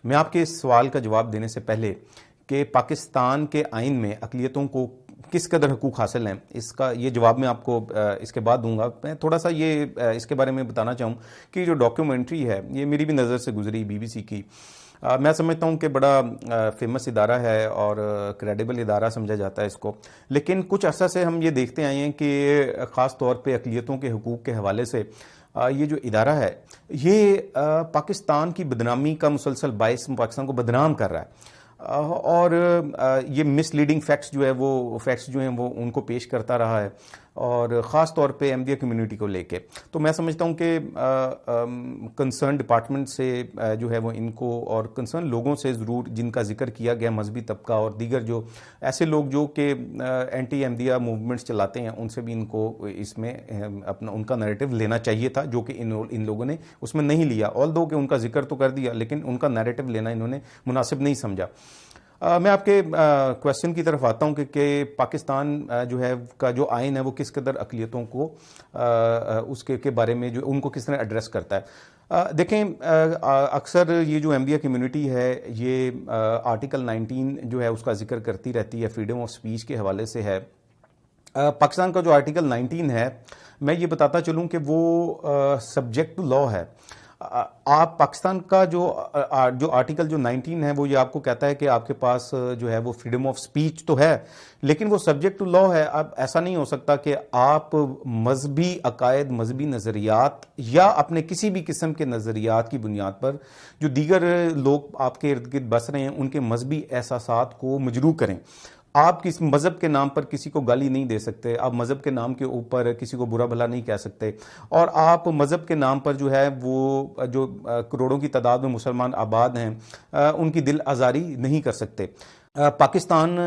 میں آپ کے اس سوال کا جواب دینے سے پہلے کہ پاکستان کے آئین میں اقلیتوں کو کس قدر حقوق حاصل ہیں اس کا یہ جواب میں آپ کو اس کے بعد دوں گا. میں تھوڑا سا یہ اس کے بارے میں بتانا چاہوں کہ جو ڈاکیومنٹری ہے یہ میری بھی نظر سے گزری BBC کی. میں سمجھتا ہوں کہ بڑا فیمس ادارہ ہے اور کریڈیبل ادارہ سمجھا جاتا ہے اس کو, لیکن کچھ عرصہ سے ہم یہ دیکھتے آئے ہیں کہ خاص طور پہ اقلیتوں کے حقوق کے حوالے سے یہ جو ادارہ ہے یہ پاکستان کی بدنامی کا مسلسل باعث پاکستان کو بدنام کر رہا ہے, اور یہ مس لیڈنگ فیکٹس جو ہیں وہ ان کو پیش کرتا رہا ہے, اور خاص طور پہ احمدیہ کمیونٹی کو لے کے. تو میں سمجھتا ہوں کہ کنسرن ڈپارٹمنٹ سے جو ہے وہ ان کو, اور کنسرن لوگوں سے ضرور جن کا ذکر کیا گیا, مذہبی طبقہ اور دیگر جو ایسے لوگ جو کہ اینٹی احمدیہ موومنٹس چلاتے ہیں, ان سے بھی ان کو اس میں اپنا ان کا نیریٹو لینا چاہیے تھا, جو کہ ان لوگوں نے اس میں نہیں لیا. آلدو کہ ان کا ذکر تو کر دیا لیکن ان کا نیریٹو لینا انہوں نے مناسب نہیں سمجھا. میں آپ کے کویسچن کی طرف آتا ہوں کہ پاکستان جو ہے کا جو آئین ہے وہ کس قدر اقلیتوں کو اس کے بارے میں جو ان کو کس طرح ایڈریس کرتا ہے. دیکھیں, اکثر یہ جو احمدیہ کمیونٹی ہے یہ آرٹیکل 19 جو ہے اس کا ذکر کرتی رہتی ہے, فریڈم آف سپیچ کے حوالے سے ہے. پاکستان کا جو آرٹیکل 19 ہے میں یہ بتاتا چلوں کہ وہ سبجیکٹ ٹو لا ہے. آپ پاکستان کا جو آرٹیکل جو 19 ہے وہ یہ آپ کو کہتا ہے کہ آپ کے پاس جو ہے وہ فریڈم آف سپیچ تو ہے لیکن وہ سبجیکٹ ٹو لا ہے. اب ایسا نہیں ہو سکتا کہ آپ مذہبی عقائد, مذہبی نظریات یا اپنے کسی بھی قسم کے نظریات کی بنیاد پر جو دیگر لوگ آپ کے ارد گرد بس رہے ہیں ان کے مذہبی احساسات کو مجروح کریں. آپ کس مذہب کے نام پر کسی کو گالی نہیں دے سکتے, آپ مذہب کے نام کے اوپر کسی کو برا بھلا نہیں کہہ سکتے, اور آپ مذہب کے نام پر جو ہے وہ جو کروڑوں کی تعداد میں مسلمان آباد ہیں ان کی دل آزاری نہیں کر سکتے. پاکستان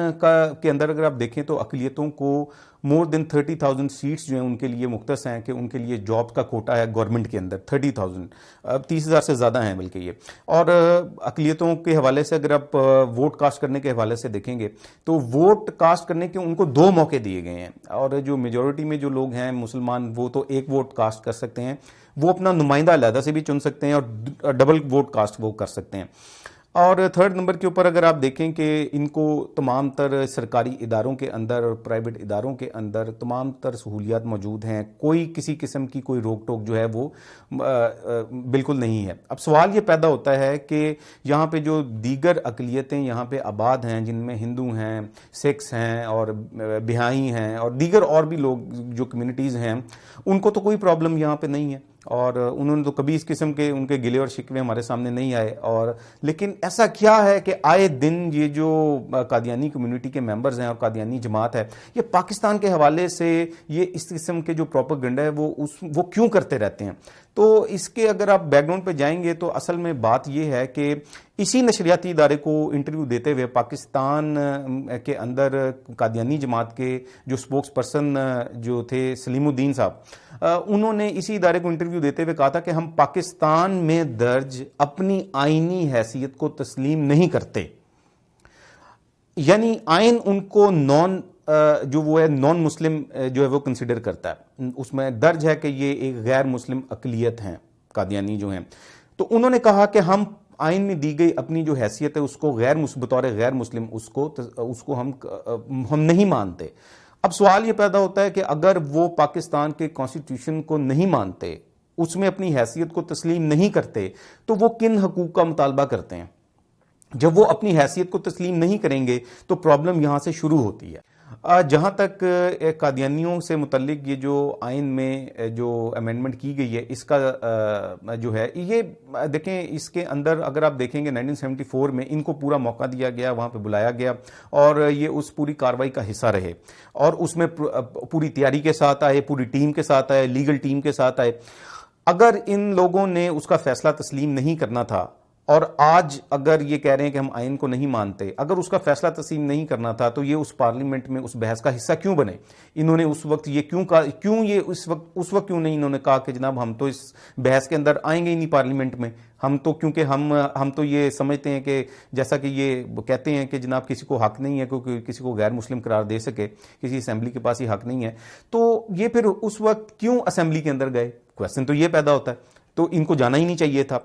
کے اندر اگر آپ دیکھیں تو اقلیتوں کو مور دین 30,000 سیٹس جو ہیں ان کے لیے مختص ہیں کہ ان کے لیے جاب کا کوٹا ہے گورنمنٹ کے اندر 30,000, 30,000 سے زیادہ ہیں بلکہ یہ. اور اقلیتوں کے حوالے سے اگر آپ ووٹ کاسٹ کرنے کے حوالے سے دیکھیں گے تو ووٹ کاسٹ کرنے کے ان کو 2 موقع دیے گئے ہیں, اور جو میجورٹی میں جو لوگ ہیں مسلمان وہ تو 1 ووٹ کاسٹ کر سکتے ہیں, وہ اپنا نمائندہ علیحدہ سے بھی چن سکتے ہیں اور ڈبل ووٹ کاسٹ وہ کر سکتے ہیں. اور 3rd نمبر کے اوپر اگر آپ دیکھیں کہ ان کو تمام تر سرکاری اداروں کے اندر اور پرائیویٹ اداروں کے اندر تمام تر سہولیات موجود ہیں, کوئی کسی قسم کی کوئی روک ٹوک جو ہے وہ بالکل نہیں ہے. اب سوال یہ پیدا ہوتا ہے کہ یہاں پہ جو دیگر اقلیتیں یہاں پہ آباد ہیں جن میں ہندو ہیں, سکھس ہیں اور بہائی ہیں اور دیگر اور بھی لوگ جو کمیونٹیز ہیں, ان کو تو کوئی پرابلم یہاں پہ نہیں ہے, اور انہوں نے تو کبھی اس قسم کے ان کے گلے اور شکوے ہمارے سامنے نہیں آئے. اور لیکن ایسا کیا ہے کہ آئے دن یہ جو قادیانی کمیونٹی کے ممبرز ہیں اور قادیانی جماعت ہے یہ پاکستان کے حوالے سے یہ اس قسم کے جو پروپیگنڈا ہے وہ کیوں کرتے رہتے ہیں. تو اس کے اگر آپ بیک گراؤنڈ پہ جائیں گے تو اصل میں بات یہ ہے کہ اسی نشریاتی ادارے کو انٹرویو دیتے ہوئے پاکستان کے اندر قادیانی جماعت کے جو سپوکس پرسن جو تھے سلیم الدین صاحب, انہوں نے اسی ادارے کو انٹرویو دیتے ہوئے کہا تھا کہ ہم پاکستان میں درج اپنی آئینی حیثیت کو تسلیم نہیں کرتے. یعنی آئین ان کو جو وہ ہے نان مسلم جو ہے وہ کنسیڈر کرتا ہے, اس میں درج ہے کہ یہ ایک غیر مسلم اقلیت ہیں قادیانی جو ہیں. تو انہوں نے کہا کہ ہم آئین میں دی گئی اپنی جو حیثیت ہے اس کو بطور غیر مسلم اس کو ہم نہیں مانتے. اب سوال یہ پیدا ہوتا ہے کہ اگر وہ پاکستان کے کانسٹیٹیوشن کو نہیں مانتے, اس میں اپنی حیثیت کو تسلیم نہیں کرتے, تو وہ کن حقوق کا مطالبہ کرتے ہیں؟ جب وہ اپنی حیثیت کو تسلیم نہیں کریں گے تو پرابلم یہاں سے شروع ہوتی ہے. جہاں تک قادیانیوں سے متعلق یہ جو آئین میں جو امینڈمنٹ کی گئی ہے اس کا جو ہے یہ دیکھیں, اس کے اندر اگر آپ دیکھیں گے 1974 میں ان کو پورا موقع دیا گیا, وہاں پہ بلایا گیا اور یہ اس پوری کارروائی کا حصہ رہے اور اس میں پوری تیاری کے ساتھ آئے, پوری ٹیم کے ساتھ آئے, لیگل ٹیم کے ساتھ آئے. اگر ان لوگوں نے اس کا فیصلہ تسلیم نہیں کرنا تھا اور آج اگر یہ کہہ رہے ہیں کہ ہم آئین کو نہیں مانتے, اگر اس کا فیصلہ تسلیم نہیں کرنا تھا تو یہ اس پارلیمنٹ میں اس بحث کا حصہ کیوں بنے؟ انہوں نے اس وقت یہ اس وقت کیوں نہیں انہوں نے کہا کہ جناب ہم تو اس بحث کے اندر آئیں گے ہی نہیں پارلیمنٹ میں, ہم تو کیونکہ ہم تو یہ سمجھتے ہیں کہ جیسا کہ یہ کہتے ہیں کہ جناب کسی کو حق نہیں ہے کیونکہ کسی کو غیر مسلم قرار دے سکے, کسی اسمبلی کے پاس یہ حق نہیں ہے, تو یہ پھر اس وقت کیوں اسمبلی کے اندر گئے؟ کویسچن تو یہ پیدا ہوتا ہے. تو ان کو جانا ہی نہیں چاہیے تھا.